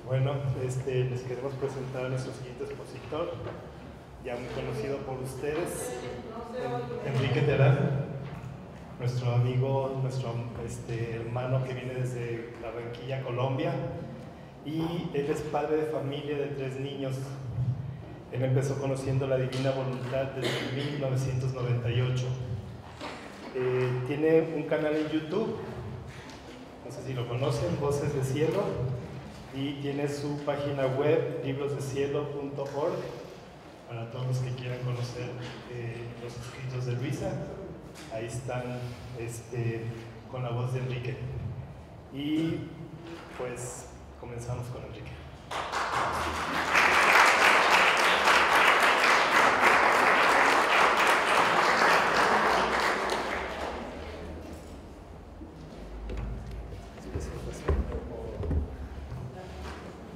Bueno, les queremos presentar a nuestro siguiente expositor, ya muy conocido por ustedes, Enrique Terán, nuestro amigo, nuestro hermano que viene desde Barranquilla, Colombia, y él es padre de familia de 3 niños. Él empezó conociendo la divina voluntad desde 1998. Tiene un canal en YouTube, no sé si lo conocen, Voces de Cielo, y tiene su página web, librosdecielo.org, para todos los que quieran conocer los escritos de Luisa. Ahí están con la voz de Enrique. Y pues comenzamos con Enrique.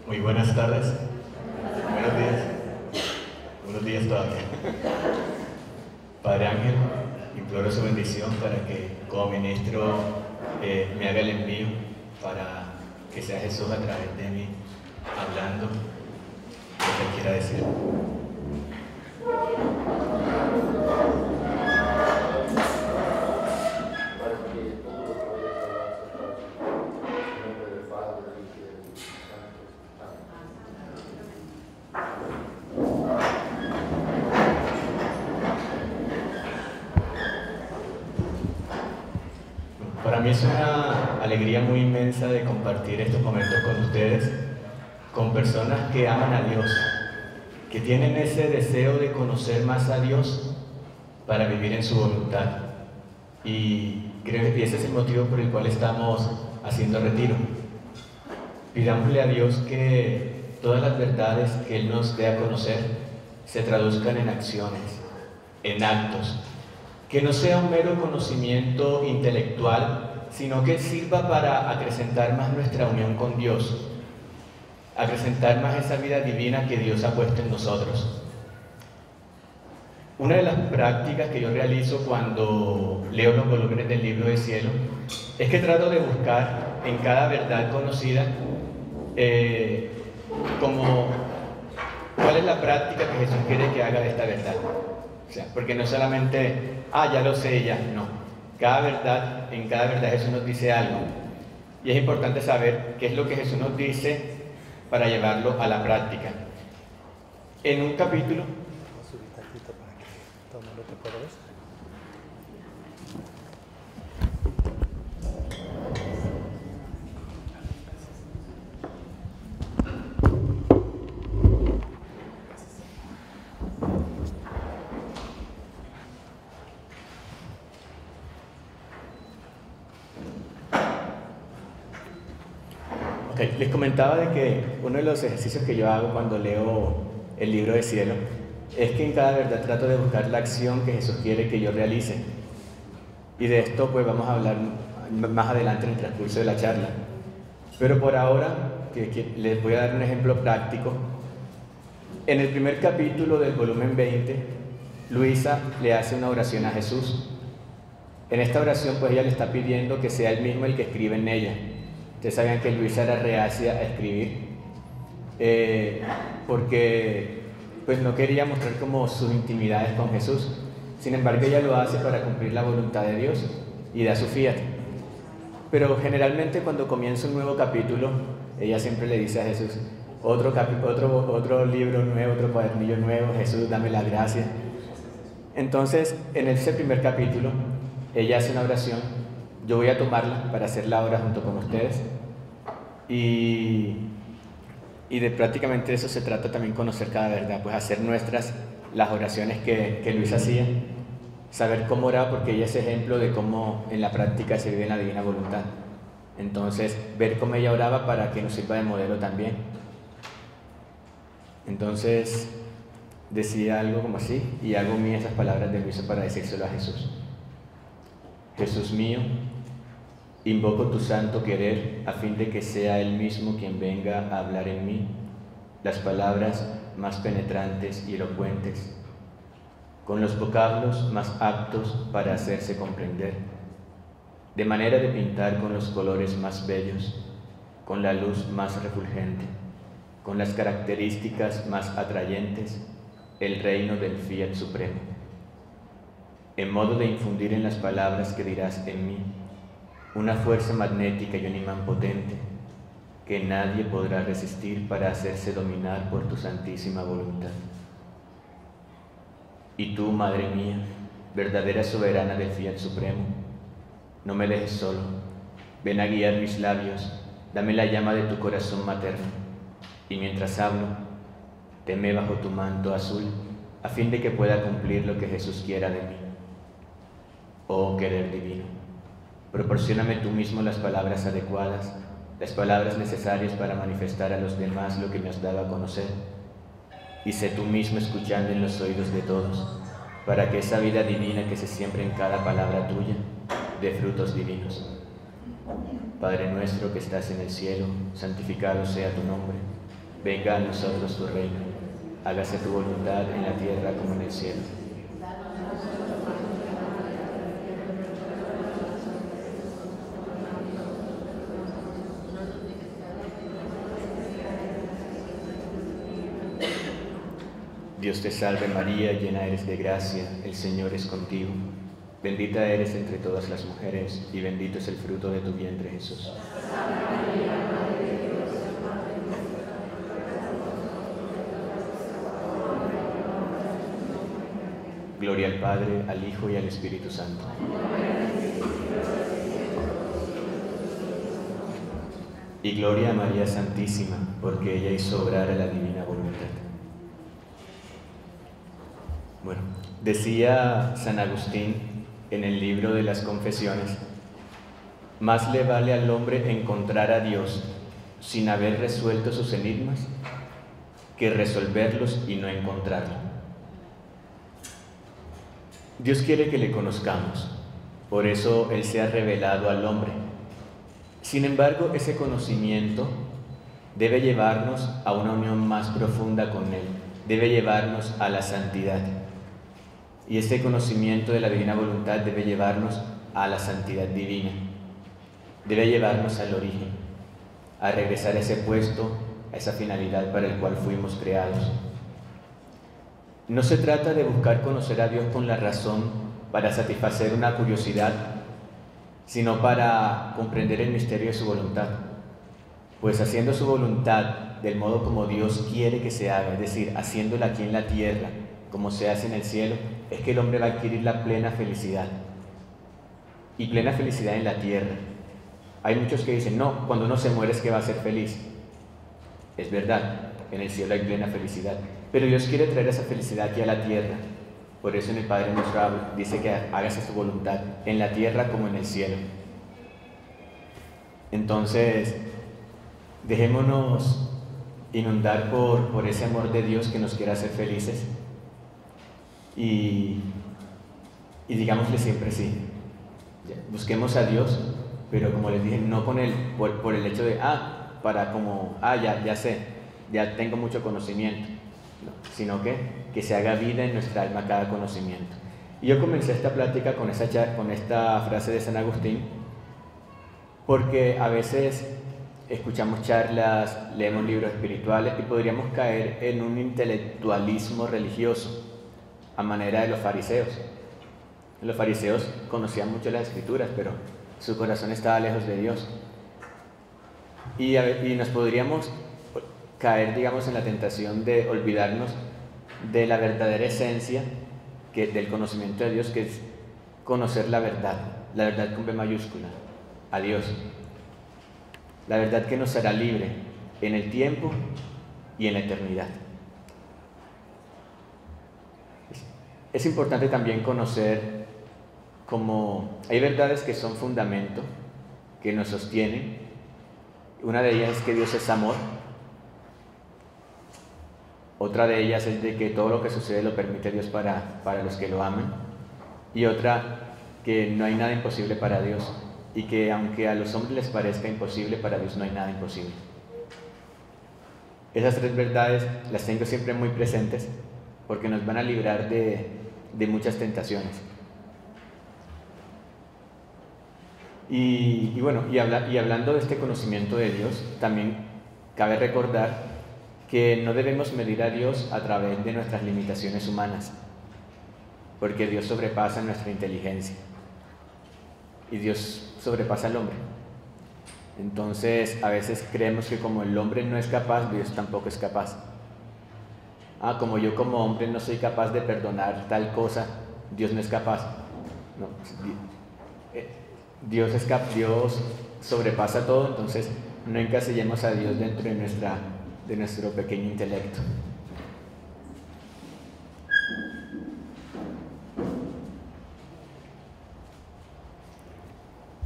Muy buenas tardes, buenos días, buenos días todavía. Padre Ángel, imploro su bendición para que como ministro me haga el envío para que sea Jesús a través de mí hablando lo que quiera decir. Para mí es una alegría muy inmensa de compartir estos momentos con ustedes, con personas que aman a Dios, que tienen ese deseo de conocer más a Dios para vivir en su voluntad. Y creo que ese es el motivo por el cual estamos haciendo retiro. Pidámosle a Dios que todas las verdades que Él nos dé a conocer se traduzcan en acciones, en actos. Que no sea un mero conocimiento intelectual, sino que sirva para acrecentar más nuestra unión con Dios, acrecentar más esa vida divina que Dios ha puesto en nosotros. Una de las prácticas que yo realizo cuando leo los volúmenes del Libro del Cielo es que trato de buscar en cada verdad conocida como cuál es la práctica que Jesús quiere que haga de esta verdad. O sea, porque no solamente, ya lo sé, ya, no. En cada verdad Jesús nos dice algo. Y es importante saber qué es lo que Jesús nos dice para llevarlo a la práctica. En un capítulo... Vamos a subir tantito para que todo el mundo te pueda ver. Les comentaba de que uno de los ejercicios que yo hago cuando leo el Libro del Cielo es que en cada verdad trato de buscar la acción que Jesús quiere que yo realice. Y de esto pues vamos a hablar más adelante en el transcurso de la charla. Pero por ahora que les voy a dar un ejemplo práctico. En el primer capítulo del volumen 20, Luisa le hace una oración a Jesús. En esta oración pues ella le está pidiendo que sea él mismo el que escribe en ella. Ustedes sabían que Luisa era reacia a escribir porque pues no quería mostrar como sus intimidades con Jesús. Sin embargo, ella lo hace para cumplir la voluntad de Dios y da su fiat. Pero generalmente cuando comienza un nuevo capítulo, ella siempre le dice a Jesús, otro libro nuevo, otro cuadernillo nuevo, Jesús, dame la gracia. Entonces, en ese primer capítulo, ella hace una oración. Yo voy a tomarla para hacerla ahora junto con ustedes. Y de prácticamente eso se trata también, conocer cada verdad, pues hacer nuestras las oraciones que Luis hacía, saber cómo oraba, porque ella es ejemplo de cómo en la práctica se vive en la divina voluntad. Entonces, ver cómo ella oraba para que nos sirva de modelo también. Entonces, decía algo como así, y hago mías esas palabras de Luisa para decírselo a Jesús. Jesús mío, invoco tu santo querer a fin de que sea Él mismo quien venga a hablar en mí las palabras más penetrantes y elocuentes, con los vocablos más aptos para hacerse comprender, de manera de pintar con los colores más bellos, con la luz más refulgente, con las características más atrayentes, el reino del Fiat Supremo, en modo de infundir en las palabras que dirás en mí una fuerza magnética y un imán potente que nadie podrá resistir para hacerse dominar por tu santísima voluntad. Y tú, Madre mía, verdadera soberana del Fiat Supremo, no me dejes solo, ven a guiar mis labios, dame la llama de tu corazón materno, y mientras hablo, teme bajo tu manto azul, a fin de que pueda cumplir lo que Jesús quiera de mí. Oh querer divino, proporcióname tú mismo las palabras adecuadas, las palabras necesarias para manifestar a los demás lo que me has dado a conocer, y sé tú mismo escuchando en los oídos de todos, para que esa vida divina que se siembra en cada palabra tuya dé frutos divinos. Padre nuestro que estás en el cielo, santificado sea tu nombre. Venga a nosotros tu reino. Hágase tu voluntad en la tierra como en el cielo. Dios te salve María, llena eres de gracia, el Señor es contigo. Bendita eres entre todas las mujeres, y bendito es el fruto de tu vientre, Jesús. Gloria al Padre, al Hijo y al Espíritu Santo. Y gloria a María Santísima, porque ella hizo obrar a la divina voluntad. Bueno, decía San Agustín en el libro de las Confesiones: más le vale al hombre encontrar a Dios sin haber resuelto sus enigmas que resolverlos y no encontrarlo. Dios quiere que le conozcamos, por eso Él se ha revelado al hombre. Sin embargo, ese conocimiento debe llevarnos a una unión más profunda con Él, debe llevarnos a la santidad. Y este conocimiento de la divina voluntad debe llevarnos a la santidad divina, debe llevarnos al origen, a regresar a ese puesto, a esa finalidad para el cual fuimos creados. No se trata de buscar conocer a Dios con la razón para satisfacer una curiosidad, sino para comprender el misterio de su voluntad. Pues haciendo su voluntad del modo como Dios quiere que se haga, es decir, haciéndola aquí en la tierra, como se hace en el cielo, es que el hombre va a adquirir la plena felicidad. Y plena felicidad en la tierra. Hay muchos que dicen, no, cuando uno se muere es que va a ser feliz. Es verdad, en el cielo hay plena felicidad. Pero Dios quiere traer esa felicidad aquí a la tierra. Por eso en el Padre Nuestro dice que hágase su voluntad, en la tierra como en el cielo. Entonces, dejémonos inundar por ese amor de Dios que nos quiere hacer felices. Y digámosle siempre sí. Busquemos a Dios, pero como les dije, no con por el hecho de, ya sé, ya tengo mucho conocimiento, no, sino que se haga vida en nuestra alma cada conocimiento. Y yo comencé esta plática con esta frase de San Agustín, porque a veces escuchamos charlas, leemos libros espirituales y podríamos caer en un intelectualismo religioso, a manera de los fariseos. Los fariseos conocían mucho las Escrituras, pero su corazón estaba lejos de Dios. Y nos podríamos caer, digamos, en la tentación de olvidarnos de la verdadera esencia del conocimiento de Dios, que es conocer la verdad con B mayúscula, a Dios. La verdad que nos hará libre en el tiempo y en la eternidad. Es importante también conocer cómo hay verdades que son fundamento, que nos sostienen. Una de ellas es que Dios es amor. Otra de ellas es de que todo lo que sucede lo permite Dios para los que lo aman. Y otra, que no hay nada imposible para Dios. Y que aunque a los hombres les parezca imposible, para Dios no hay nada imposible. Esas tres verdades las tengo siempre muy presentes, porque nos van a librar de muchas tentaciones. Y hablando de este conocimiento de Dios, también cabe recordar que no debemos medir a Dios a través de nuestras limitaciones humanas, porque Dios sobrepasa nuestra inteligencia y Dios sobrepasa al hombre. Entonces, a veces creemos que como el hombre no es capaz, Dios tampoco es capaz. Como yo como hombre no soy capaz de perdonar tal cosa, Dios no es capaz. No, Dios sobrepasa todo, entonces no encasillemos a Dios dentro de nuestro pequeño intelecto.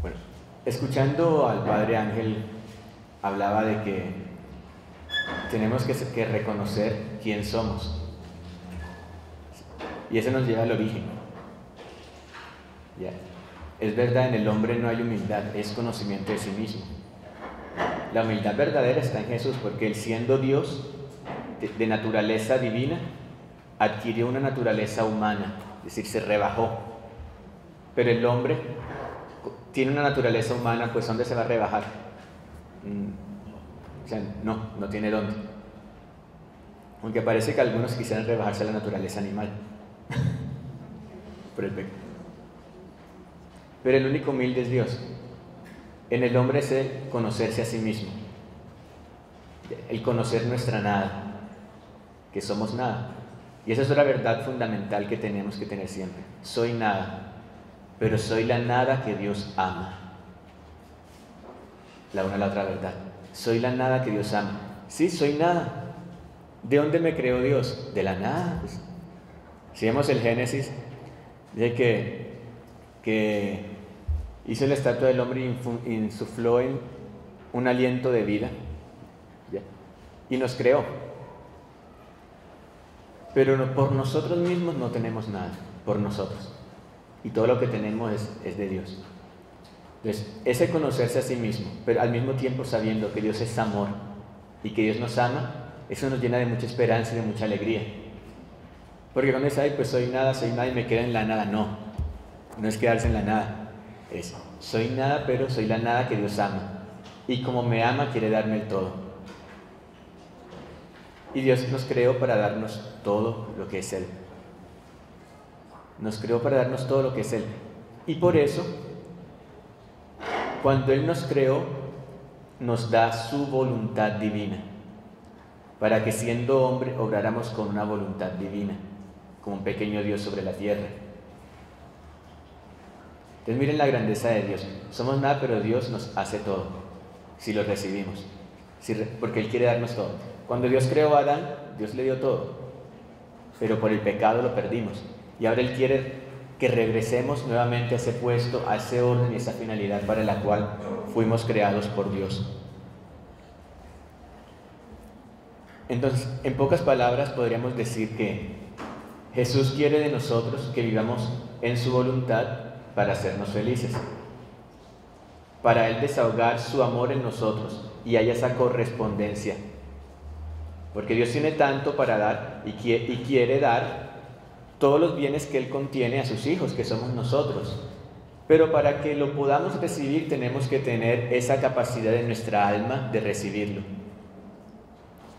Bueno, escuchando al Padre Ángel, hablaba de que tenemos que reconocer quién somos. Y eso nos lleva al origen. ¿Ya? Es verdad, en el hombre no hay humildad, es conocimiento de sí mismo. La humildad verdadera está en Jesús, porque Él, siendo Dios de naturaleza divina, adquirió una naturaleza humana, es decir, se rebajó. Pero el hombre tiene una naturaleza humana, pues ¿dónde se va a rebajar? O sea, no tiene dónde. Aunque parece que algunos quisieran rebajarse a la naturaleza animal por el pecado. Pero el único humilde es Dios. En el hombre es el conocerse a sí mismo, el conocer nuestra nada, que somos nada. Y esa es una verdad fundamental que tenemos que tener siempre. Soy nada, pero soy la nada que Dios ama. La otra verdad. Soy la nada que Dios ama. Sí, soy nada. ¿De dónde me creó Dios? De la nada. Pues, si vemos el Génesis, dice que hizo la estatua del hombre y insufló en un aliento de vida, ¿ya? Y nos creó. Pero por nosotros mismos no tenemos nada, por nosotros. Y todo lo que tenemos es de Dios. Entonces, ese conocerse a sí mismo, pero al mismo tiempo sabiendo que Dios es amor y que Dios nos ama, eso nos llena de mucha esperanza y de mucha alegría. Porque cuando dice, pues soy nada y me quedo en la nada, no es quedarse en la nada, es soy nada, pero soy la nada que Dios ama. Y como me ama, quiere darme el todo. Y Dios nos creó para darnos todo lo que es Él. Nos creó para darnos todo lo que es Él. Y por eso, cuando Él nos creó, nos da su voluntad divina, para que siendo hombre obráramos con una voluntad divina, como un pequeño Dios sobre la tierra. Entonces miren la grandeza de Dios. Somos nada, pero Dios nos hace todo, si lo recibimos, porque Él quiere darnos todo. Cuando Dios creó a Adán, Dios le dio todo, pero por el pecado lo perdimos. Y ahora Él quiere que regresemos nuevamente a ese puesto, a ese orden y esa finalidad para la cual fuimos creados por Dios. Entonces, en pocas palabras podríamos decir que Jesús quiere de nosotros que vivamos en su voluntad para hacernos felices, para Él desahogar su amor en nosotros y haya esa correspondencia, porque Dios tiene tanto para dar y quiere dar todos los bienes que Él contiene a sus hijos, que somos nosotros. Pero para que lo podamos recibir tenemos que tener esa capacidad en nuestra alma de recibirlo.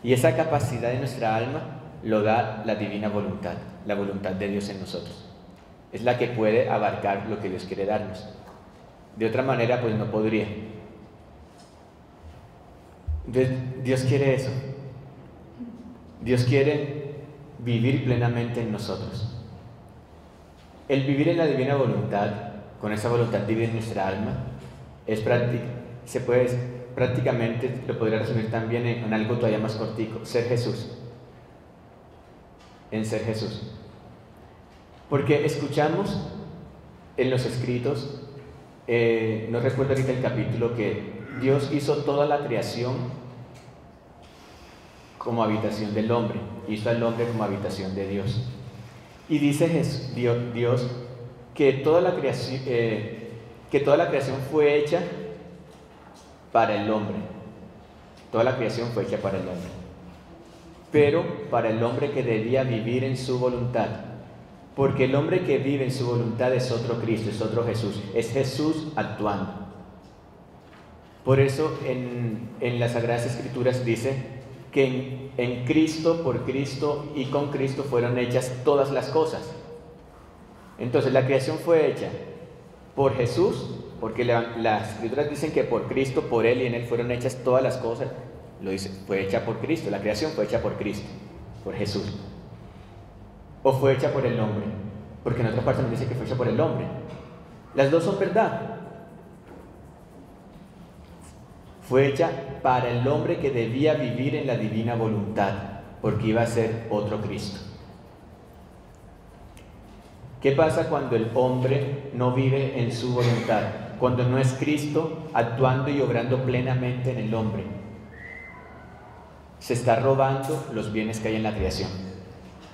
Y esa capacidad de nuestra alma lo da la divina voluntad, la voluntad de Dios en nosotros. Es la que puede abarcar lo que Dios quiere darnos. De otra manera, pues no podría. Entonces, Dios quiere eso. Dios quiere vivir plenamente en nosotros. El vivir en la divina voluntad, con esa voluntad divina en nuestra alma, prácticamente lo podría resumir también en algo todavía más cortico: ser Jesús. En ser Jesús. Porque escuchamos en los escritos, no recuerdo ahorita el capítulo, que Dios hizo toda la creación como habitación del hombre, hizo al hombre como habitación de Dios. Y dice Dios que toda la creación fue hecha para el hombre. Toda la creación fue hecha para el hombre, pero para el hombre que debía vivir en su voluntad. Porque el hombre que vive en su voluntad es otro Cristo, es otro Jesús, es Jesús actuando. Por eso en las Sagradas Escrituras dice que en Cristo, por Cristo y con Cristo fueron hechas todas las cosas. Entonces la creación fue hecha por Jesús, porque las Escrituras dicen que por Cristo, por Él y en Él fueron hechas todas las cosas. Lo dice, fue hecha por Cristo, la creación fue hecha por Cristo, por Jesús. O fue hecha por el hombre, porque en otras partes nos dice que fue hecha por el hombre. Las dos son verdad. Fue hecha para el hombre que debía vivir en la divina voluntad, porque iba a ser otro Cristo. ¿Qué pasa cuando el hombre no vive en su voluntad? Cuando no es Cristo actuando y obrando plenamente en el hombre. Se está robando los bienes que hay en la creación,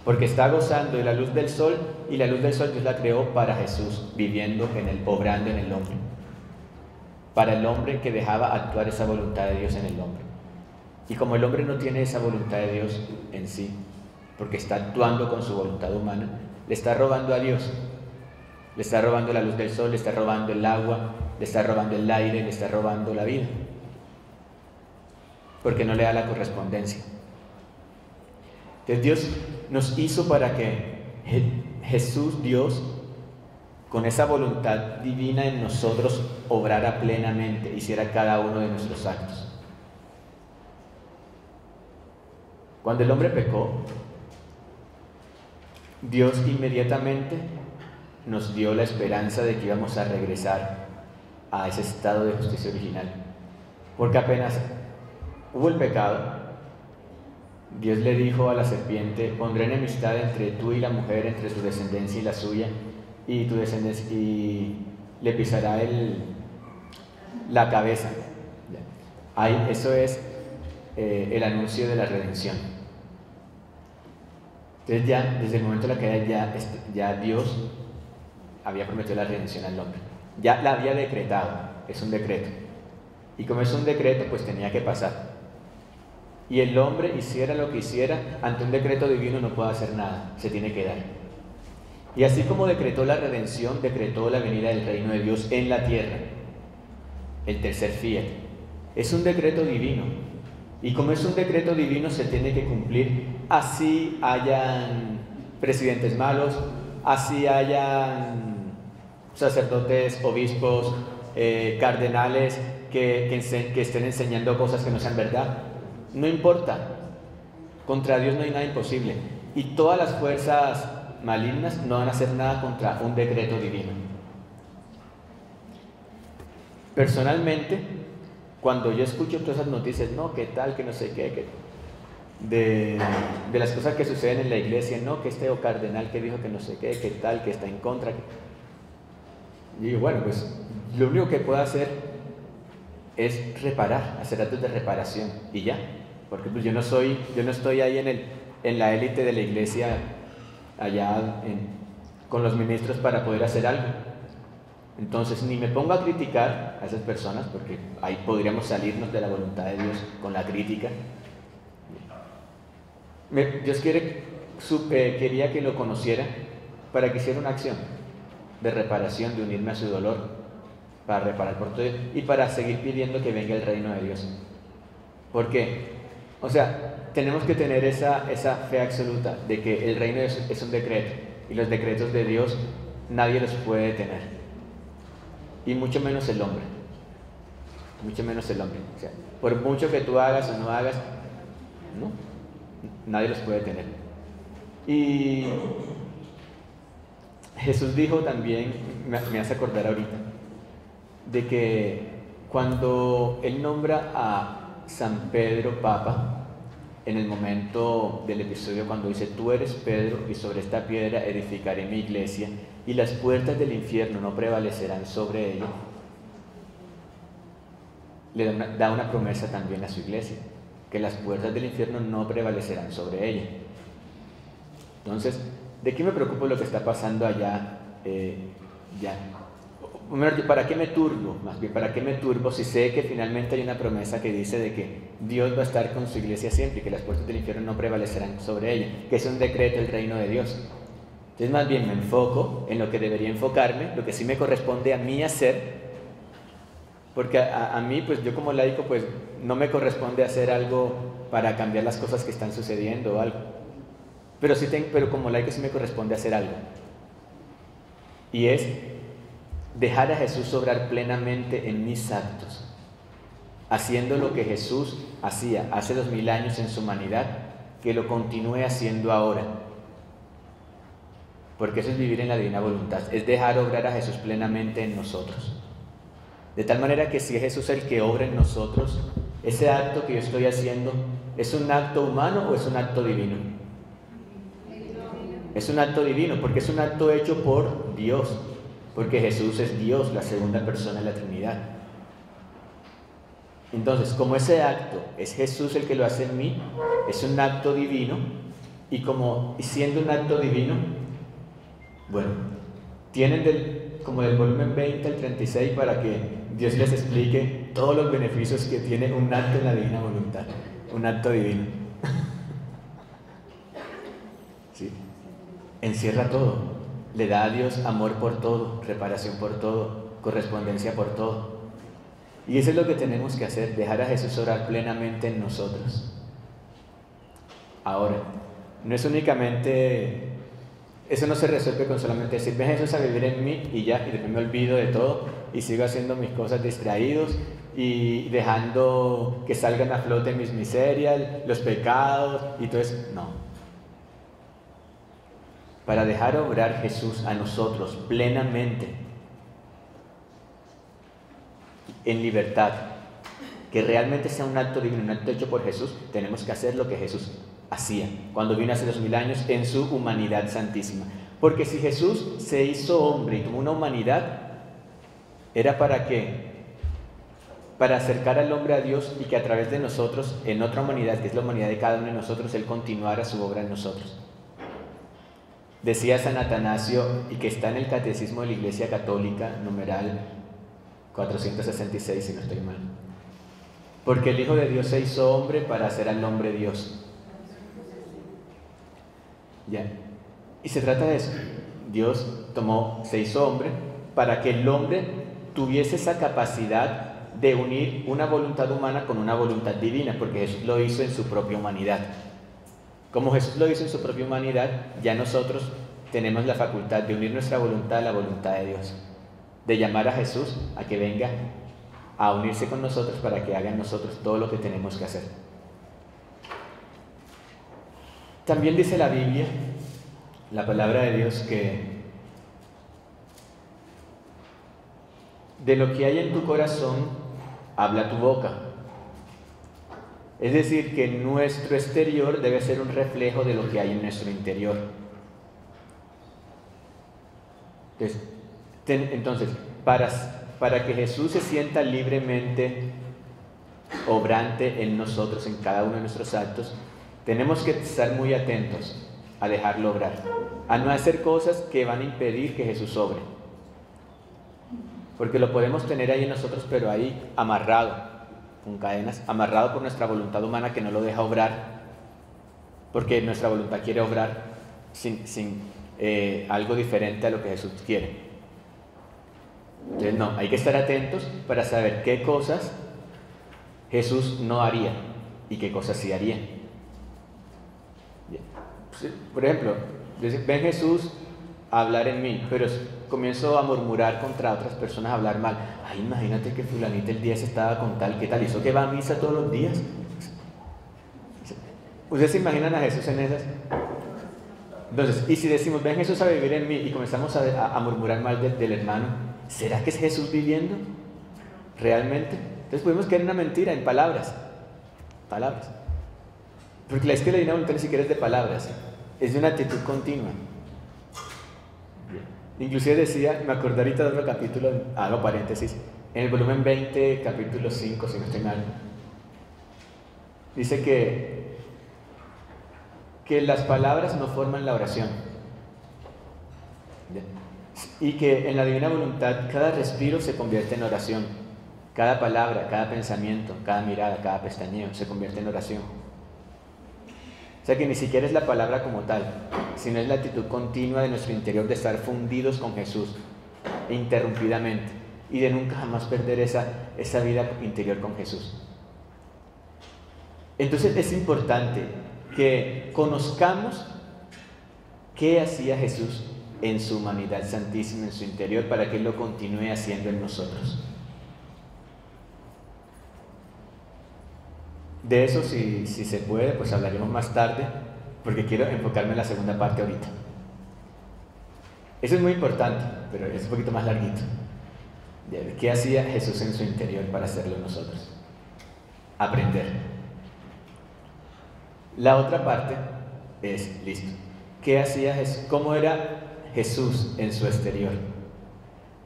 porque está gozando de la luz del sol, y la luz del sol Dios la creó para Jesús, viviendo en él, obrando en el hombre. Para el hombre que dejaba actuar esa voluntad de Dios en el hombre. Y como el hombre no tiene esa voluntad de Dios en sí, porque está actuando con su voluntad humana, le está robando a Dios. Le está robando la luz del sol, le está robando el agua, le está robando el aire, le está robando la vida, porque no le da la correspondencia. Entonces Dios nos hizo para que Jesús, Dios, con esa voluntad divina en nosotros, obrara plenamente, hiciera cada uno de nuestros actos. Cuando el hombre pecó, Dios inmediatamente nos dio la esperanza de que íbamos a regresar a ese estado de justicia original. Porque apenas hubo el pecado, Dios le dijo a la serpiente: pondré enemistad entre tú y la mujer, entre tu descendencia y la suya, y tu descendencia, y le pisará la cabeza. Ahí, eso es el anuncio de la redención. Entonces ya, desde el momento de la caída, ya Dios había prometido la redención al hombre. Ya la había decretado, es un decreto. Y como es un decreto, pues tenía que pasar. Y el hombre, hiciera lo que hiciera, ante un decreto divino no puede hacer nada, se tiene que dar. Y así como decretó la redención, decretó la venida del reino de Dios en la tierra, el tercer fiat. Es un decreto divino. Y como es un decreto divino, se tiene que cumplir, así hayan presidentes malos, así hayan sacerdotes, obispos, cardenales que estén enseñando cosas que no sean verdad. No importa, contra Dios no hay nada imposible, y todas las fuerzas malignas no van a hacer nada contra un decreto divino. Personalmente, cuando yo escucho todas esas noticias, no, qué tal, que no sé qué, de las cosas que suceden en la iglesia, no, que este cardenal que dijo que no sé qué tal, que está en contra, y digo, bueno, pues lo único que puedo hacer es reparar, hacer actos de reparación, y ya. Porque pues yo no estoy ahí en la élite de la iglesia, allá con los ministros para poder hacer algo. Entonces ni me pongo a criticar a esas personas, porque ahí podríamos salirnos de la voluntad de Dios con la crítica. Dios quería que lo conociera para que hiciera una acción de reparación, de unirme a su dolor, para reparar por todo y para seguir pidiendo que venga el reino de Dios. ¿Por qué? O sea, tenemos que tener esa fe absoluta de que el reino es un decreto, y los decretos de Dios nadie los puede detener, y mucho menos el hombre. Mucho menos el hombre. O sea, por mucho que tú hagas o no hagas, no, nadie los puede detener. Y Jesús dijo también, me hace acordar ahorita, de que cuando Él nombra a San Pedro Papa, en el momento del episodio cuando dice: tú eres Pedro, y sobre esta piedra edificaré mi iglesia, y las puertas del infierno no prevalecerán sobre ella, le da una promesa también a su iglesia, que las puertas del infierno no prevalecerán sobre ella. Entonces, ¿de qué me preocupo lo que está pasando allá? ¿Para qué me turbo? Más bien, ¿para qué me turbo si sé que finalmente hay una promesa que dice de que Dios va a estar con su iglesia siempre y que las puertas del infierno no prevalecerán sobre ella, que es un decreto del reino de Dios? Entonces más bien me enfoco en lo que debería enfocarme, lo que sí me corresponde a mí hacer, Porque a mí, pues yo como laico, pues no me corresponde hacer algo para cambiar las cosas que están sucediendo o algo. Pero como laico sí me corresponde hacer algo. Y es dejar a Jesús obrar plenamente en mis actos, haciendo lo que Jesús hacía hace 2000 años en su humanidad, que lo continúe haciendo ahora. Porque eso es vivir en la divina voluntad, es dejar obrar a Jesús plenamente en nosotros. De tal manera que si es Jesús el que obra en nosotros, ese acto que yo estoy haciendo, ¿es un acto humano o es un acto divino? Es un acto divino, porque es un acto hecho por Dios, porque Jesús es Dios, la segunda persona de la Trinidad. Entonces, como ese acto es Jesús el que lo hace en mí, es un acto divino, y siendo un acto divino, bueno, tienen como del volumen 20 al 36 para que Dios les explique todos los beneficios que tiene un acto en la divina voluntad, un acto divino. ¿Sí? Encierra todo, le da a Dios amor por todo, reparación por todo, correspondencia por todo. Y eso es lo que tenemos que hacer, dejar a Jesús orar plenamente en nosotros. Ahora, no es únicamente, eso no se resuelve con solamente decir, ven Jesús a vivir en mí y ya, y después me olvido de todo y sigo haciendo mis cosas distraídos y dejando que salgan a flote mis miserias, los pecados y todo eso. No. Para dejar obrar Jesús a nosotros plenamente, en libertad, que realmente sea un acto divino, un acto hecho por Jesús, tenemos que hacer lo que Jesús hacía cuando vino hace 2000 años en su humanidad santísima. Porque si Jesús se hizo hombre y tomó una humanidad, ¿era para qué? Para acercar al hombre a Dios y que a través de nosotros, en otra humanidad, que es la humanidad de cada uno de nosotros, Él continuara su obra en nosotros. Decía San Atanasio, y que está en el Catecismo de la Iglesia Católica, numeral 466, si no estoy mal, porque el Hijo de Dios se hizo hombre para hacer al hombre Dios. ¿Ya? Y se trata de eso. Dios se hizo hombre para que el hombre tuviese esa capacidad de unir una voluntad humana con una voluntad divina, porque Jesús lo hizo en su propia humanidad. Como Jesús lo hizo en su propia humanidad, ya nosotros tenemos la facultad de unir nuestra voluntad a la voluntad de Dios, de llamar a Jesús a que venga a unirse con nosotros para que haga en nosotros todo lo que tenemos que hacer. También dice la Biblia, la palabra de Dios, que de lo que hay en tu corazón habla tu boca. Es decir, que nuestro exterior debe ser un reflejo de lo que hay en nuestro interior. Entonces, para que Jesús se sienta libremente obrante en nosotros, en cada uno de nuestros actos, tenemos que estar muy atentos a dejarlo obrar, a no hacer cosas que van a impedir que Jesús obre. Porque lo podemos tener ahí en nosotros, pero ahí amarrado, con cadenas, amarrado por nuestra voluntad humana que no lo deja obrar, porque nuestra voluntad quiere obrar sin algo diferente a lo que Jesús quiere. Entonces no, hay que estar atentos para saber qué cosas Jesús no haría y qué cosas sí haría. Por ejemplo, ven Jesús a hablar en mí, pero comienzo a murmurar contra otras personas, a hablar mal. Ay, imagínate que fulanita el día se estaba con tal, ¿qué tal? ¿Hizo que va a misa todos los días? ¿Ustedes se imaginan a Jesús en esas? Entonces, y si decimos, ven Jesús a vivir en mí, y comenzamos a murmurar mal del hermano, ¿será que es Jesús viviendo? ¿Realmente? Entonces podemos caer en una mentira, en palabras. Palabras. Porque la escuela de divina voluntad ni siquiera es de palabras, es de una actitud continua. Inclusive decía, me acordé ahorita de otro capítulo, hago paréntesis, en el volumen 20, capítulo 5, si no estoy mal, dice que las palabras no forman la oración. Y que en la divina voluntad cada respiro se convierte en oración. Cada palabra, cada pensamiento, cada mirada, cada pestañeo se convierte en oración. O sea que ni siquiera es la palabra como tal, sino es la actitud continua de nuestro interior de estar fundidos con Jesús interrumpidamente. y de nunca jamás perder esa vida interior con Jesús. Entonces es importante que conozcamos qué hacía Jesús en su humanidad santísima, en su interior, para que Él lo continúe haciendo en nosotros. De eso, si se puede, pues hablaremos más tarde, porque quiero enfocarme en la segunda parte ahorita. Eso es muy importante, pero es un poquito más larguito. ¿Qué hacía Jesús en su interior para hacerlo nosotros? Aprender. La otra parte es, listo, ¿qué hacía Jesús? ¿Cómo era Jesús en su exterior?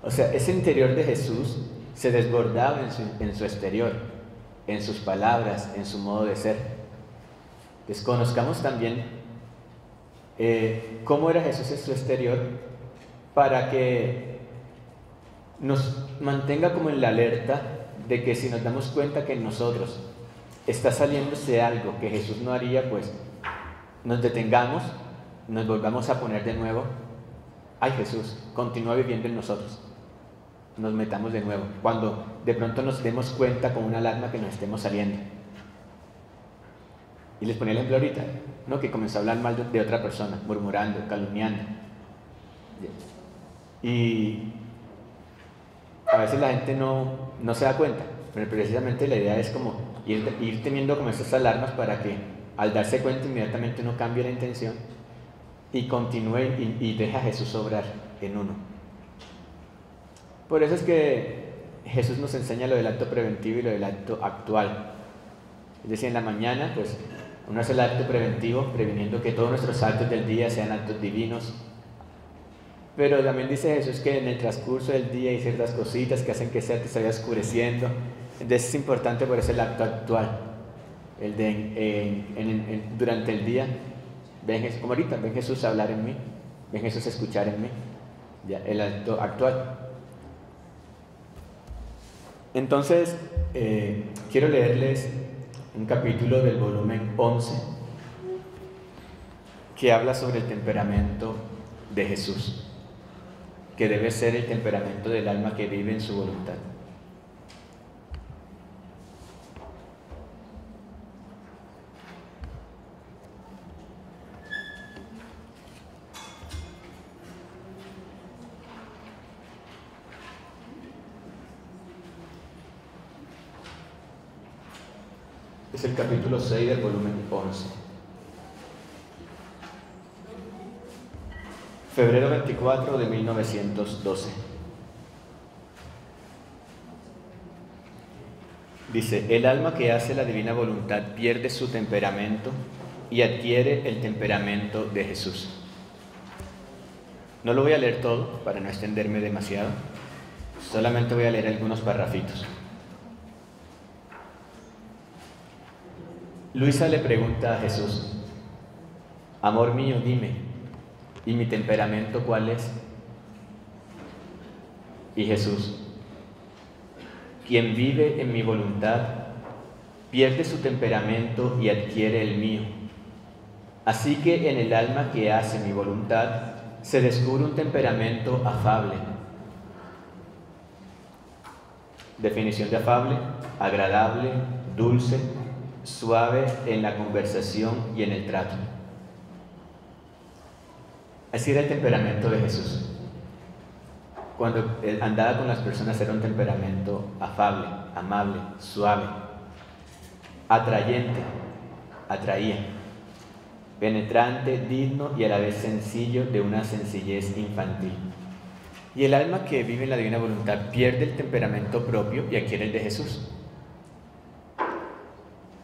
O sea, ese interior de Jesús se desbordaba en su exterior, en sus palabras, en su modo de ser. Desconozcamos también cómo era Jesús en su exterior para que nos mantenga como en la alerta de que si nos damos cuenta que en nosotros está saliéndose algo que Jesús no haría, pues nos detengamos, nos volvamos a poner de nuevo. Ay, Jesús, continúa viviendo en nosotros. Nos metamos de nuevo, cuando de pronto nos demos cuenta con una alarma que nos estemos saliendo. Y les ponía el ejemplo ahorita, ¿no? Que comenzó a hablar mal de otra persona, murmurando, calumniando. Y a veces la gente no se da cuenta, pero precisamente la idea es como ir teniendo como estas alarmas para que al darse cuenta inmediatamente uno cambie la intención y continúe y deje a Jesús obrar en uno. Por eso es que Jesús nos enseña lo del acto preventivo y lo del acto actual. Es decir, en la mañana, pues uno hace el acto preventivo, previniendo que todos nuestros actos del día sean actos divinos. Pero también dice Jesús que en el transcurso del día hay ciertas cositas que hacen que se vaya oscureciendo. Entonces es importante por eso el acto actual, el de durante el día. Ven Jesús, como ahorita, ven Jesús a hablar en mí, ven Jesús a escuchar en mí. Ya, el acto actual. Entonces, quiero leerles un capítulo del volumen 11 que habla sobre el temperamento de Jesús, que debe ser el temperamento del alma que vive en su voluntad. Es el capítulo 6 del volumen 11. Febrero 24 de 1912. Dice, el alma que hace la divina voluntad pierde su temperamento y adquiere el temperamento de Jesús. No lo voy a leer todo para no extenderme demasiado, solamente voy a leer algunos parrafitos. Luisa le pregunta a Jesús, amor mío, dime, ¿y mi temperamento cuál es? Y Jesús, quien vive en mi voluntad, pierde su temperamento y adquiere el mío. Así que en el alma que hace mi voluntad, se descubre un temperamento afable. Definición de afable, agradable, dulce, suave en la conversación y en el trato. Así era el temperamento de Jesús. Cuando él andaba con las personas era un temperamento afable, amable, suave, atrayente, atraía, penetrante, digno y a la vez sencillo, de una sencillez infantil. Y el alma que vive en la divina voluntad pierde el temperamento propio y adquiere el de Jesús.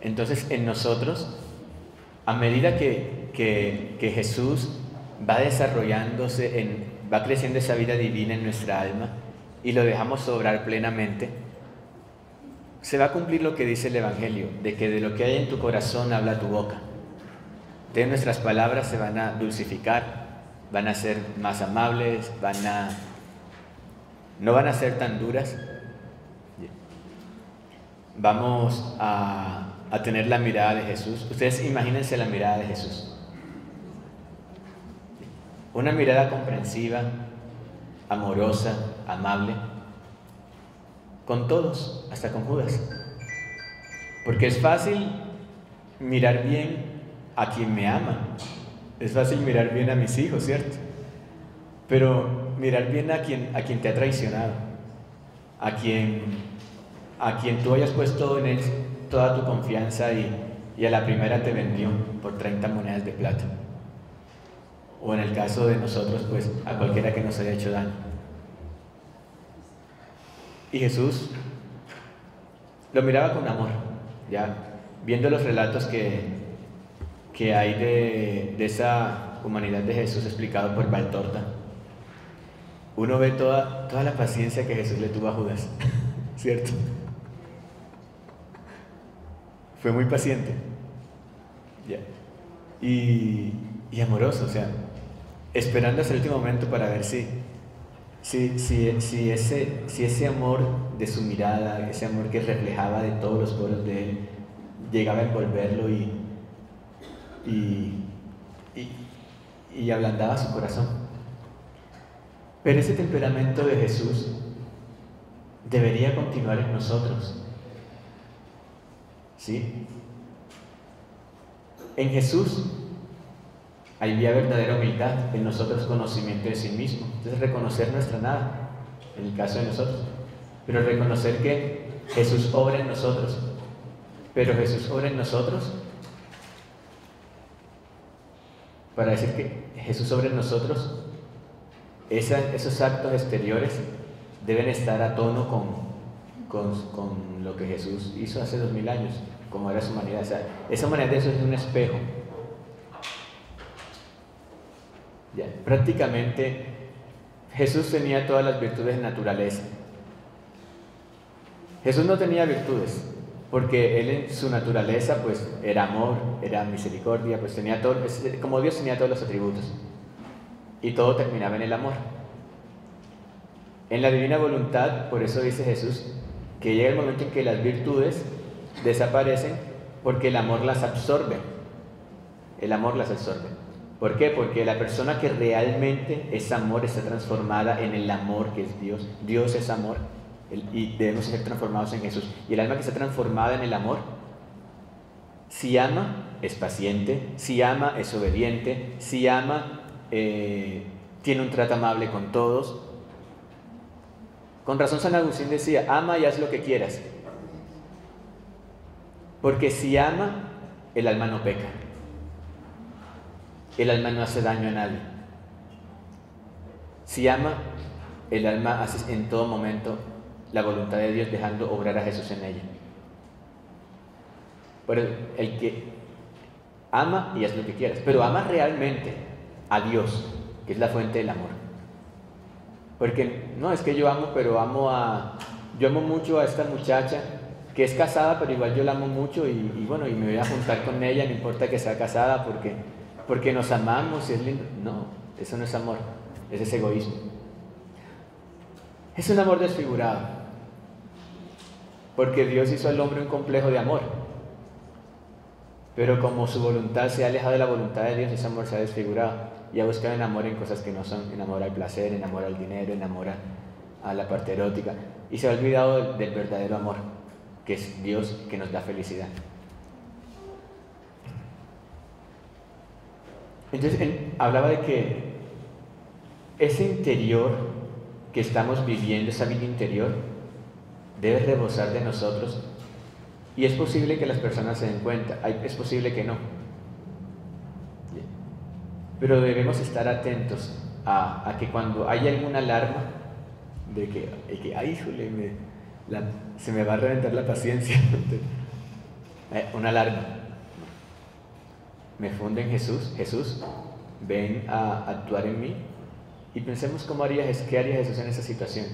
Entonces en nosotros, a medida que Jesús va desarrollándose, va creciendo esa vida divina en nuestra alma y lo dejamos obrar plenamente, se va a cumplir lo que dice el Evangelio, de que de lo que hay en tu corazón habla tu boca. Entonces nuestras palabras se van a dulcificar, van a ser más amables, no van a ser tan duras. Vamos a tener la mirada de Jesús. Ustedes imagínense la mirada de Jesús. Una mirada comprensiva, amorosa, amable. con todos, hasta con Judas. Porque es fácil mirar bien a quien me ama, es fácil mirar bien a mis hijos, ¿cierto? Pero mirar bien a quien te ha traicionado, a quien tú hayas puesto en él toda tu confianza y a la primera te vendió por 30 monedas de plata. O en el caso de nosotros, pues a cualquiera que nos haya hecho daño. Y Jesús lo miraba con amor, ya viendo los relatos que hay de esa humanidad de Jesús explicado por Valtorta. Uno ve toda la paciencia que Jesús le tuvo a Judas, ¿cierto? Fue muy paciente, ya, y amoroso, o sea, esperando hasta el último momento para ver si ese amor de su mirada, ese amor que reflejaba de todos los poros de él, llegaba a envolverlo y ablandaba su corazón. Pero ese temperamento de Jesús debería continuar en nosotros, ¿sí? En Jesús había verdadera humildad, en nosotros conocimiento de sí mismo. Entonces reconocer nuestra nada, en el caso de nosotros, pero reconocer que Jesús obra en nosotros. Pero Jesús obra en nosotros, para decir que Jesús obra en nosotros, esos actos exteriores deben estar a tono con lo que Jesús hizo hace 2000 años, como era su humanidad. O sea, esa humanidad de eso es un espejo. Ya, prácticamente Jesús tenía todas las virtudes de naturaleza. Jesús no tenía virtudes, porque él en su naturaleza pues era amor, era misericordia, pues tenía todo, como Dios tenía todos los atributos, y todo terminaba en el amor. En la divina voluntad, por eso dice Jesús, que llega el momento en que las virtudes desaparecen porque el amor las absorbe. El amor las absorbe. ¿Por qué? Porque la persona que realmente es amor está transformada en el amor que es Dios. Dios es amor y debemos ser transformados en Jesús. Y el alma que está transformada en el amor, si ama, es paciente, si ama, es obediente, si ama, tiene un trato amable con todos. Con razón San Agustín decía, ama y haz lo que quieras. Porque si ama, el alma no peca. El alma no hace daño a nadie. Si ama, el alma hace en todo momento la voluntad de Dios, dejando obrar a Jesús en ella. Pero el que ama y haz lo que quieras, pero ama realmente a Dios, que es la fuente del amor. Porque no es que yo amo, pero yo amo mucho a esta muchacha que es casada, pero igual yo la amo mucho y bueno, y me voy a juntar con ella, no importa que sea casada, porque nos amamos y es lindo. No, eso no es amor, ese es egoísmo. Es un amor desfigurado, porque Dios hizo al hombre un complejo de amor, pero como su voluntad se ha alejado de la voluntad de Dios, ese amor se ha desfigurado y ha buscado en amor en cosas que no son, en amor al placer, en amor al dinero, en amor a la parte erótica, y se ha olvidado del verdadero amor, que es Dios, que nos da felicidad. Entonces él hablaba de que ese interior que estamos viviendo, esa vida interior, debe rebosar de nosotros, y es posible que las personas se den cuenta, es posible que no, pero debemos estar atentos a que cuando hay alguna alarma de que ay, híjole, se me va a reventar la paciencia, una alarma, me funde en Jesús, ven a actuar en mí, y pensemos qué haría Jesús en esa situación,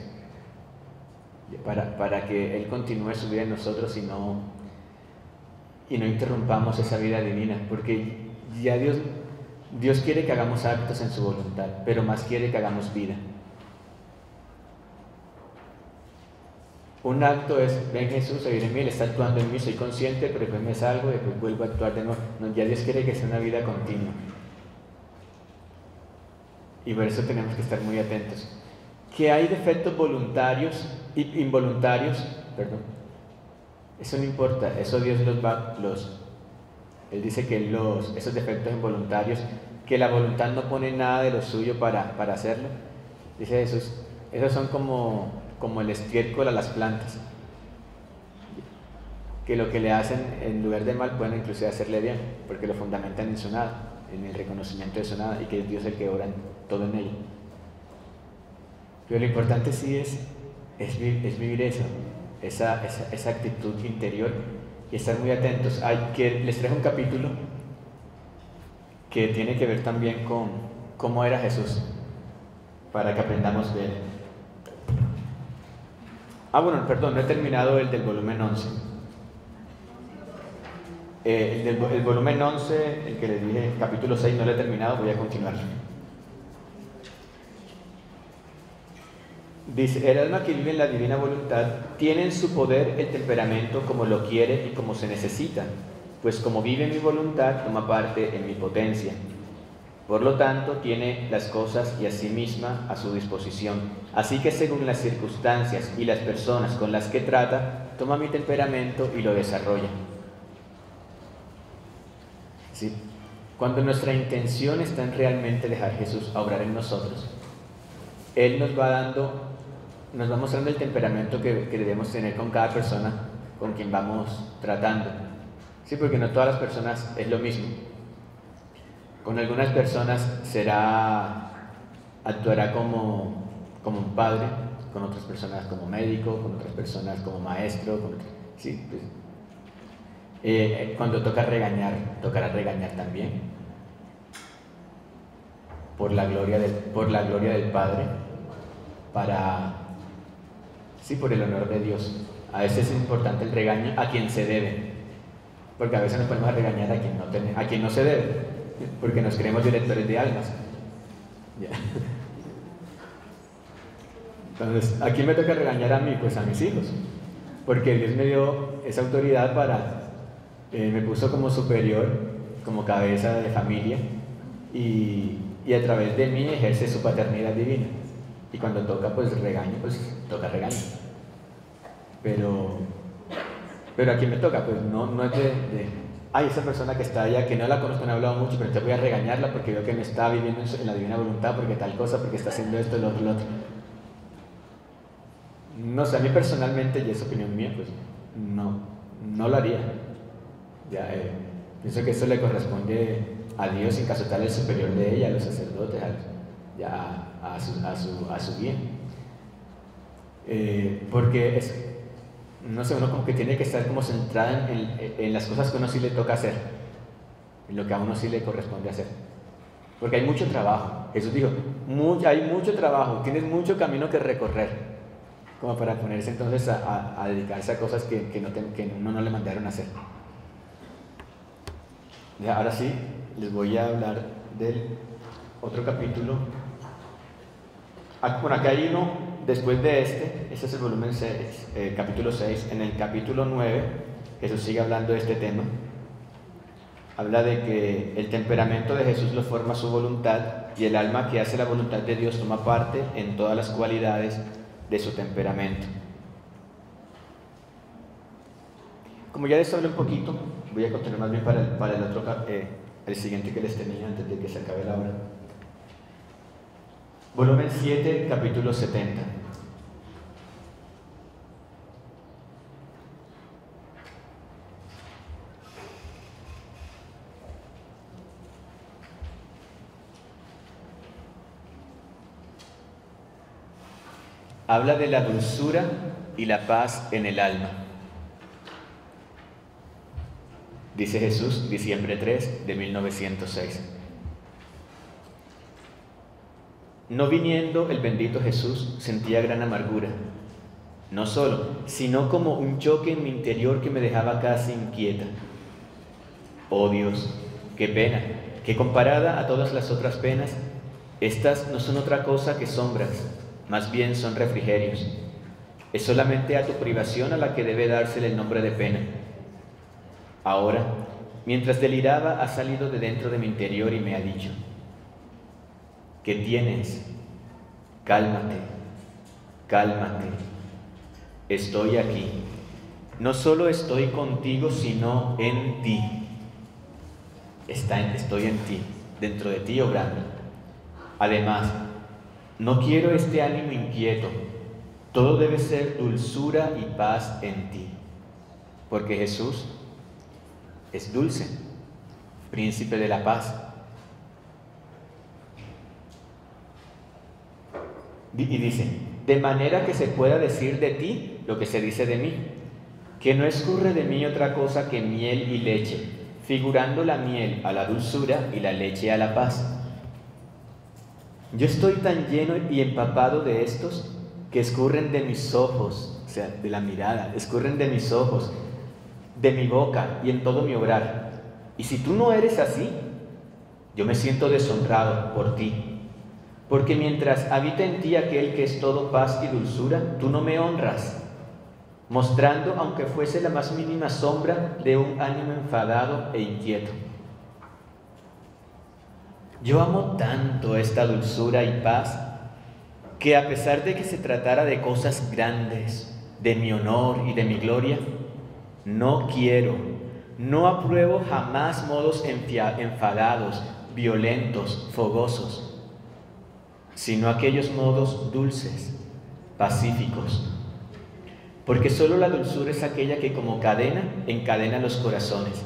para que Él continúe su vida en nosotros y no interrumpamos esa vida divina, porque ya Dios quiere que hagamos actos en su voluntad, pero más quiere que hagamos vida. Un acto es, ven Jesús a vivir en mí, Él está actuando en mí, soy consciente, pero después me salgo y después vuelvo a actuar de nuevo. No, ya Dios quiere que sea una vida continua. Y por eso tenemos que estar muy atentos. Que hay defectos voluntarios involuntarios, perdón, eso no importa, eso Dios Él dice que esos defectos involuntarios, que la voluntad no pone nada de lo suyo para hacerlo, dice Jesús, esos son como el estiércol a las plantas, que lo que le hacen en lugar de mal pueden inclusive hacerle bien, porque lo fundamentan en su nada, en el reconocimiento de su nada, y que es Dios el que obra todo en ello. Pero lo importante sí es vivir eso, esa actitud interior, y estar muy atentos. Les traje un capítulo que tiene que ver también con cómo era Jesús, para que aprendamos de él. Bueno, perdón, no he terminado el del volumen 11. El volumen 11, el que les dije, capítulo 6, no lo he terminado, voy a continuar. Dice, el alma que vive en la divina voluntad tiene en su poder el temperamento como lo quiere y como se necesita, pues como vive en mi voluntad, toma parte en mi potencia. Por lo tanto, tiene las cosas y a sí misma a su disposición. Así que según las circunstancias y las personas con las que trata, toma mi temperamento y lo desarrolla. ¿Sí? Cuando nuestra intención está en realmente dejar a Jesús obrar en nosotros, Él nos va mostrando el temperamento que debemos tener con cada persona con quien vamos tratando. Sí, porque no todas las personas es lo mismo. Con algunas personas actuará como un padre, con otras personas como médico, con otras personas como maestro, sí, pues, cuando tocará regañar también, por la gloria del Padre, por el honor de Dios. A veces es importante el regaño a quien se debe, porque a veces nos podemos regañar a quien no se debe, porque nos creemos directores de almas. Ya. Entonces, ¿a quién me toca regañar a mí? Pues a mis hijos, porque Dios me dio esa autoridad me puso como superior, como cabeza de familia, y a través de mí ejerce su paternidad divina. Y cuando toca regaño, toca regaño. Pero ¿a quién me toca? Pues no es esa persona que está allá, que no la conozco, no he hablado mucho, pero te voy a regañarla porque veo que no está viviendo en la divina voluntad, porque tal cosa, porque está haciendo esto, lo otro. No sé, a mí personalmente, y es opinión mía, pues no lo haría. Pienso que eso le corresponde a Dios, en caso tal el superior de ella, a los sacerdotes, a su bien. Porque uno como que tiene que estar como centrada en las cosas que a uno sí le toca hacer, en lo que a uno sí le corresponde hacer. Porque hay mucho trabajo. Jesús dijo, hay mucho trabajo, tienes mucho camino que recorrer, como para ponerse entonces a dedicarse a cosas que uno no le mandaron a hacer. Ahora sí, les voy a hablar del otro capítulo. Bueno, acá hay uno después de este es el volumen 6, capítulo 6. En el capítulo 9, Jesús sigue hablando de este tema. Habla de que el temperamento de Jesús lo forma su voluntad, y el alma que hace la voluntad de Dios toma parte en todas las cualidades de su temperamento. Como ya les hablé un poquito, voy a continuar más bien para el siguiente que les tenía antes de que se acabe la hora. Volumen 7, capítulo 70. Habla de la dulzura y la paz en el alma. Dice Jesús, diciembre 3 de 1906. No viniendo el bendito Jesús, sentía gran amargura, no solo, sino como un choque en mi interior que me dejaba casi inquieta. Oh Dios, qué pena, que comparada a todas las otras penas, estas no son otra cosa que sombras, más bien son refrigerios. Es solamente a tu privación a la que debe dársele el nombre de pena. Ahora, mientras deliraba, ha salido de dentro de mi interior y me ha dicho: ¿qué tienes? Cálmate, cálmate, estoy aquí. No solo estoy contigo, sino en ti. Estoy en ti, dentro de ti obrando. Además, no quiero este ánimo inquieto. Todo debe ser dulzura y paz en ti. Porque Jesús es dulce, príncipe de la paz. Y dice, de manera que se pueda decir de ti lo que se dice de mí, que no escurre de mí otra cosa que miel y leche, figurando la miel a la dulzura y la leche a la paz. Yo estoy tan lleno y empapado de estos que escurren de mis ojos, o sea, de la mirada, escurren de mis ojos, de mi boca y en todo mi obrar. Y si tú no eres así, yo me siento deshonrado por ti, porque mientras habita en ti aquel que es todo paz y dulzura, tú no me honras, mostrando, aunque fuese la más mínima sombra de un ánimo enfadado e inquieto. Yo amo tanto esta dulzura y paz, que a pesar de que se tratara de cosas grandes, de mi honor y de mi gloria, no apruebo jamás modos enfadados, violentos, fogosos, sino aquellos modos dulces, pacíficos. Porque solo la dulzura es aquella que como cadena encadena los corazones,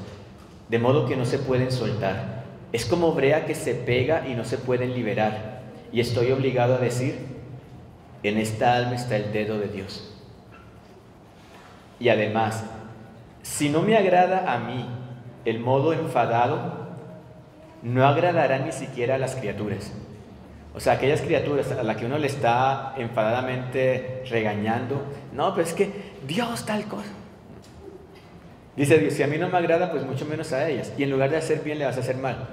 de modo que no se pueden soltar. Es como brea que se pega y no se pueden liberar. Y estoy obligado a decir, en esta alma está el dedo de Dios. Y además, si no me agrada a mí el modo enfadado, no agradará ni siquiera a las criaturas. O sea, aquellas criaturas a las que uno le está enfadadamente regañando, no, pues es que Dios tal cosa. Dice Dios, si a mí no me agrada, pues mucho menos a ellas. Y en lugar de hacer bien, le vas a hacer mal.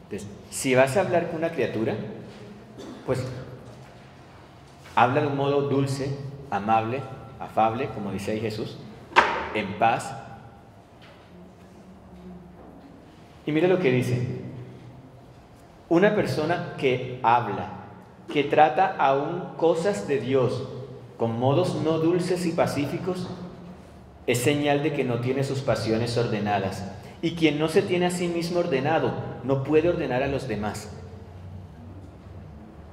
Entonces, si vas a hablar con una criatura, pues habla de un modo dulce, amable, afable, como dice ahí Jesús, en paz. Y mira lo que dice. Una persona que habla, que trata aún cosas de Dios con modos no dulces y pacíficos, es señal de que no tiene sus pasiones ordenadas. Y quien no se tiene a sí mismo ordenado, no puede ordenar a los demás.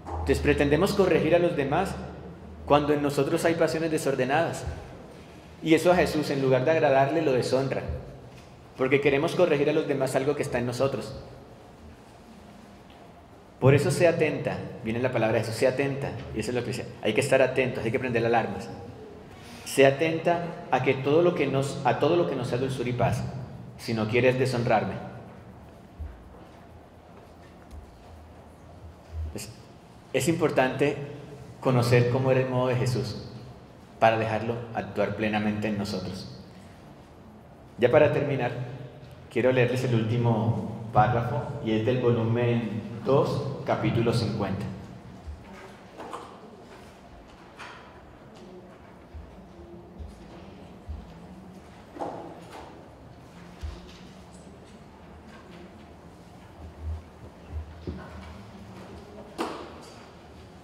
Entonces pretendemos corregir a los demás cuando en nosotros hay pasiones desordenadas. Y eso a Jesús, en lugar de agradarle, lo deshonra. Porque queremos corregir a los demás algo que está en nosotros. Por eso sé atenta, viene la palabra de Jesús, sé atenta, y eso es lo que dice, hay que estar atentos, hay que prender alarmas. Sé atenta a todo lo que nos sea dulzura y paz, si no quieres deshonrarme. Es importante conocer cómo era el modo de Jesús para dejarlo actuar plenamente en nosotros. Ya para terminar, quiero leerles el último párrafo y es del volumen 2, capítulo 50.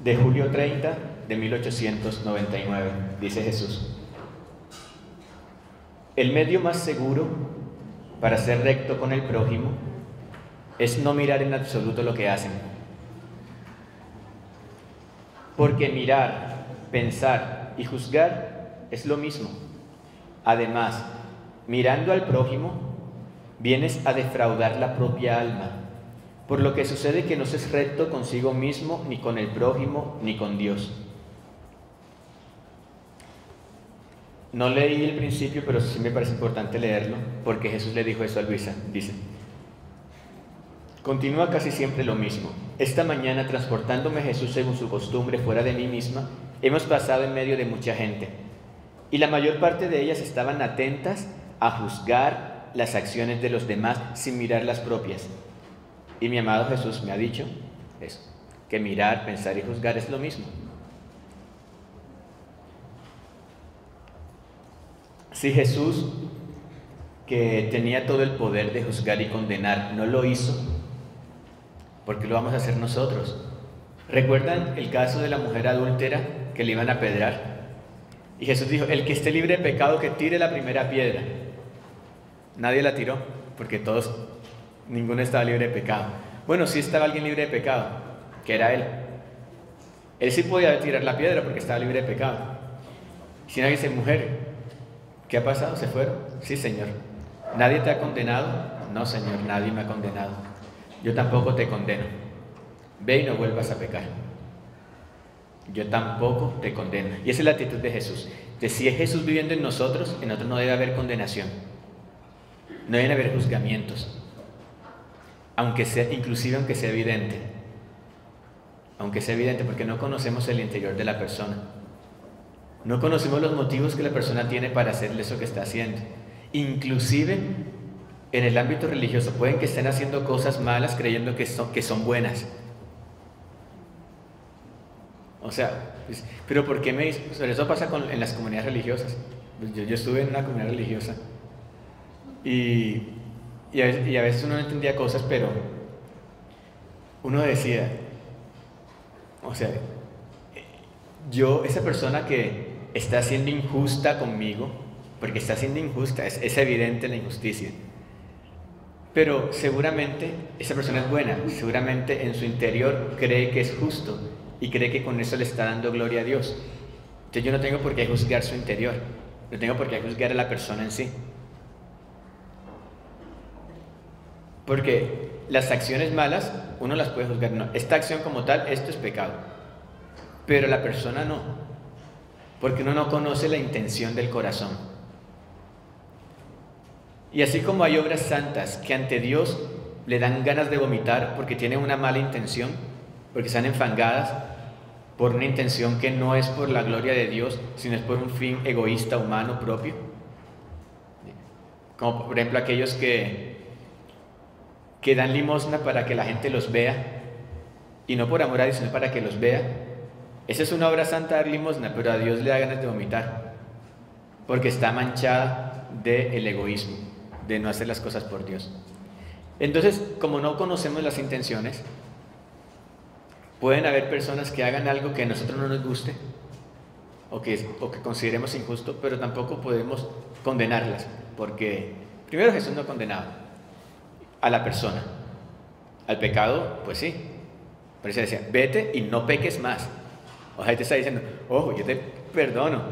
De julio 30 de 1899, dice Jesús: el medio más seguro para ser recto con el prójimo es no mirar en absoluto lo que hacen. Porque mirar, pensar y juzgar es lo mismo. Además, mirando al prójimo, vienes a defraudar la propia alma, por lo que sucede que no se es recto consigo mismo, ni con el prójimo, ni con Dios. No leí el principio, pero sí me parece importante leerlo, porque Jesús le dijo eso a Luisa. Dice: continúa casi siempre lo mismo. Esta mañana, transportándome Jesús según su costumbre fuera de mí misma, hemos pasado en medio de mucha gente, y la mayor parte de ellas estaban atentas a juzgar las acciones de los demás sin mirar las propias. Y mi amado Jesús me ha dicho eso, que mirar, pensar y juzgar es lo mismo. Si Jesús, que tenía todo el poder de juzgar y condenar, no lo hizo, ¿por qué lo vamos a hacer nosotros? ¿Recuerdan el caso de la mujer adúltera que le iban a apedrear? Y Jesús dijo, el que esté libre de pecado, que tire la primera piedra. Nadie la tiró, porque ninguno estaba libre de pecado. Bueno, sí estaba alguien libre de pecado, que era él. Él sí podía tirar la piedra porque estaba libre de pecado. Si nadie dice, mujer, ¿qué ha pasado? ¿Se fueron? Sí, Señor. ¿Nadie te ha condenado? No, Señor, nadie me ha condenado. Yo tampoco te condeno. Ve y no vuelvas a pecar. Yo tampoco te condeno. Y esa es la actitud de Jesús. De si es Jesús viviendo en nosotros no debe haber condenación. No deben haber juzgamientos. Inclusive aunque sea evidente. Aunque sea evidente, porque no conocemos el interior de la persona. No conocemos los motivos que la persona tiene para hacerle eso que está haciendo. Inclusive en el ámbito religioso pueden que estén haciendo cosas malas creyendo que son buenas. O sea, pero ¿por qué me dice? Eso pasa en las comunidades religiosas. Yo estuve en una comunidad religiosa y a veces uno no entendía cosas, pero uno decía, o sea, esa persona que está siendo injusta conmigo, porque está siendo injusta, es evidente la injusticia, pero seguramente esa persona es buena, seguramente en su interior cree que es justo y cree que con eso le está dando gloria a Dios. Entonces yo no tengo por qué juzgar su interior, no tengo por qué juzgar a la persona en sí, porque las acciones malas uno las puede juzgar. No, esta acción como tal, esto es pecado, pero la persona no, porque uno no conoce la intención del corazón. Y así como hay obras santas que ante Dios le dan ganas de vomitar porque tienen una mala intención, porque están enfangadas por una intención que no es por la gloria de Dios, sino es por un fin egoísta, humano, propio. Como por ejemplo aquellos que dan limosna para que la gente los vea, y no por amor a Dios, sino para que los vea. Esa es una obra santa, dar limosna, pero a Dios le da ganas de vomitar, porque está manchada del egoísmo, de no hacer las cosas por Dios. Entonces, como no conocemos las intenciones, pueden haber personas que hagan algo que a nosotros no nos guste o que consideremos injusto, pero tampoco podemos condenarlas, porque primero Jesús no condenaba a la persona. Al pecado, pues sí, pero se decía, vete y no peques más. O sea, te está diciendo, ojo, yo te perdono,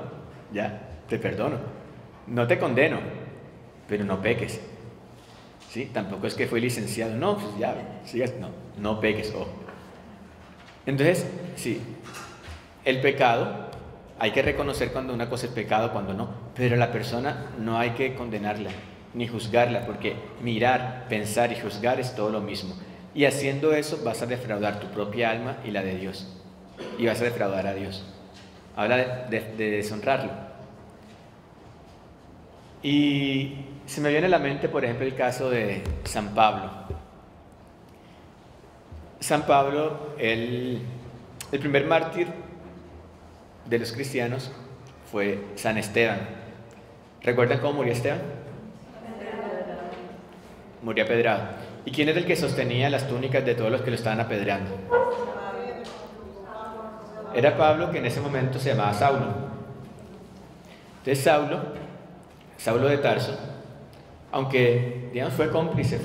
ya, te perdono, no te condeno, pero no peques. ¿Sí? Tampoco es que fue licenciado, no, pues ya, sigas, no peques, ojo. Entonces, sí, el pecado, hay que reconocer cuando una cosa es pecado, cuando no, pero la persona no hay que condenarla, ni juzgarla, porque mirar, pensar y juzgar es todo lo mismo. Y haciendo eso vas a defraudar tu propia alma y la de Dios, y vas a defraudar a Dios. Habla de deshonrarlo. Y se me viene a la mente, por ejemplo, el caso de San Pablo. San Pablo, el primer mártir de los cristianos fue San Esteban. ¿Recuerdan cómo murió Esteban? Murió apedreado. ¿Y quién era el que sostenía las túnicas de todos los que lo estaban apedreando? Era Pablo, que en ese momento se llamaba Saulo. Entonces Saulo de Tarso, aunque digamos fue cómplice,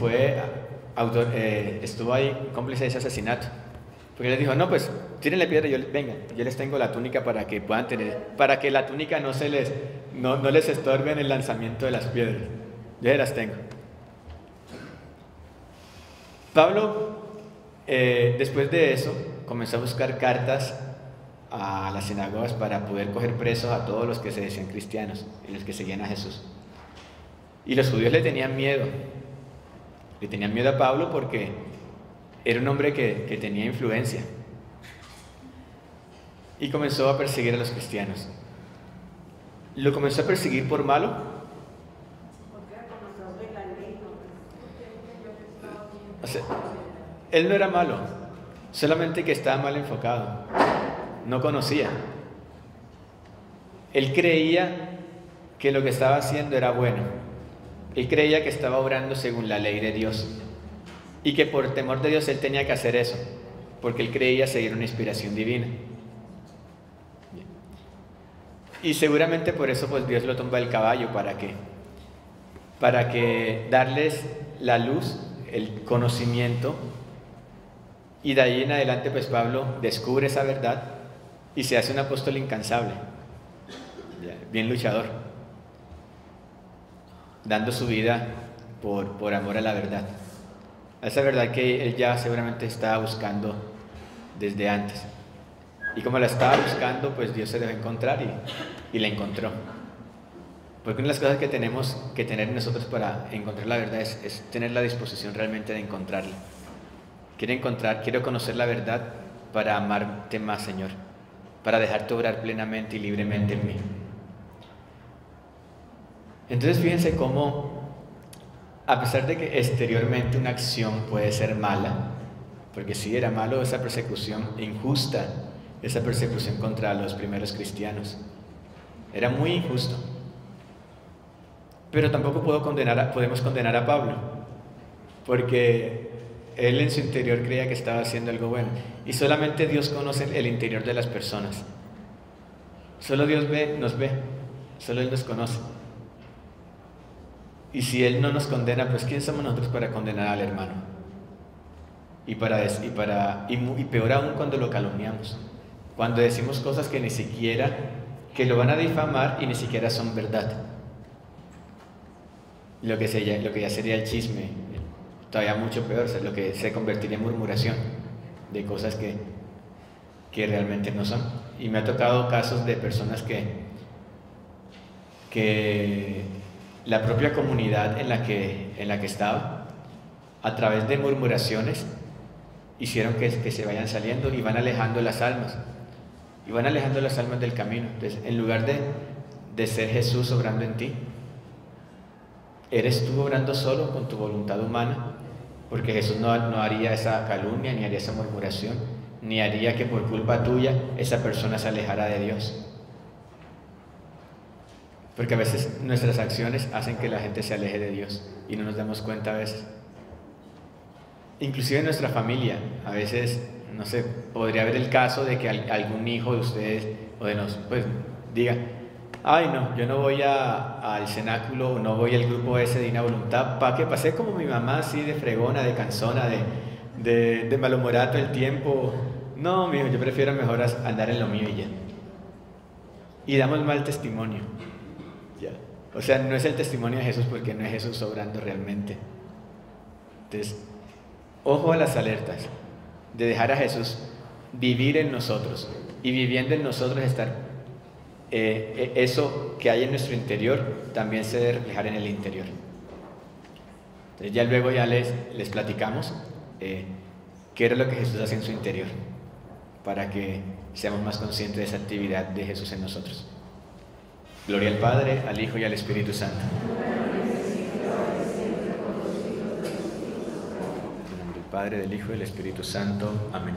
estuvo ahí cómplice de ese asesinato, porque les dijo, no, pues tírenle piedra, yo les tengo la túnica para que puedan para que la túnica no les estorbe en el lanzamiento de las piedras, yo las tengo. Pablo, después de eso, comenzó a buscar cartas a las sinagogas para poder coger presos a todos los que se decían cristianos y los que seguían a Jesús. Y los judíos le tenían miedo a Pablo porque era un hombre que tenía influencia, y comenzó a perseguir a los cristianos. Lo comenzó a perseguir por malo. O sea, él no era malo, solamente que estaba mal enfocado, no conocía. Él creía que lo que estaba haciendo era bueno, él creía que estaba obrando según la ley de Dios y que por temor de Dios él tenía que hacer eso, porque él creía seguir una inspiración divina. Y seguramente por eso pues Dios lo tumba del caballo, para que darles la luz, el conocimiento, y de ahí en adelante pues Pablo descubre esa verdad y se hace un apóstol incansable, bien luchador, dando su vida por amor a la verdad, a esa verdad que él ya seguramente estaba buscando desde antes. Y como la estaba buscando, pues Dios se dejó encontrar y la encontró. Porque una de las cosas que tenemos que tener nosotros para encontrar la verdad es tener la disposición realmente de encontrarla. Quiero conocer la verdad para amarte más, Señor, para dejarte obrar plenamente y libremente en mí. Entonces fíjense cómo, a pesar de que exteriormente una acción puede ser mala, porque sí era malo esa persecución injusta, esa persecución contra los primeros cristianos, era muy injusto. Pero tampoco podemos condenar a Pablo, porque él en su interior creía que estaba haciendo algo bueno. Y solamente Dios conoce el interior de las personas. Solo Dios nos ve, solo Él nos conoce. Y si Él no nos condena, pues ¿quién somos nosotros para condenar al hermano? Y peor aún cuando lo calumniamos, cuando decimos cosas que ni siquiera, que lo van a difamar y ni siquiera son verdad. Lo que ya sería el chisme, todavía mucho peor, lo que se convertiría en murmuración de cosas que realmente no son. Y me ha tocado casos de personas que la propia comunidad en la que estaba, a través de murmuraciones, hicieron que se vayan saliendo y van alejando las almas, del camino. Entonces, en lugar de ser Jesús obrando en ti, eres tú obrando solo con tu voluntad humana, porque Jesús no haría esa calumnia, ni haría esa murmuración, ni haría que por culpa tuya esa persona se alejara de Dios. Porque a veces nuestras acciones hacen que la gente se aleje de Dios y no nos damos cuenta a veces. Inclusive en nuestra familia, a veces, no sé, podría haber el caso de que algún hijo de ustedes o de nosotros pues diga: ay no, yo no voy al cenáculo, no voy al grupo ese de Divina Voluntad, ¿para qué? Pasé como mi mamá, así de fregona, de cansona, de malhumorado el tiempo. No, mijo, yo prefiero mejor andar en lo mío y ya. Y damos mal testimonio. Ya. O sea, no es el testimonio de Jesús, porque no es Jesús obrando realmente. Entonces, ojo a las alertas de dejar a Jesús vivir en nosotros, y viviendo en nosotros estar eso que hay en nuestro interior también se debe reflejar en el interior. Entonces ya luego les platicamos qué era lo que Jesús hace en su interior, para que seamos más conscientes de esa actividad de Jesús en nosotros. Gloria al Padre, al Hijo y al Espíritu Santo. En nombre del Padre, del Hijo y del Espíritu Santo. Amén.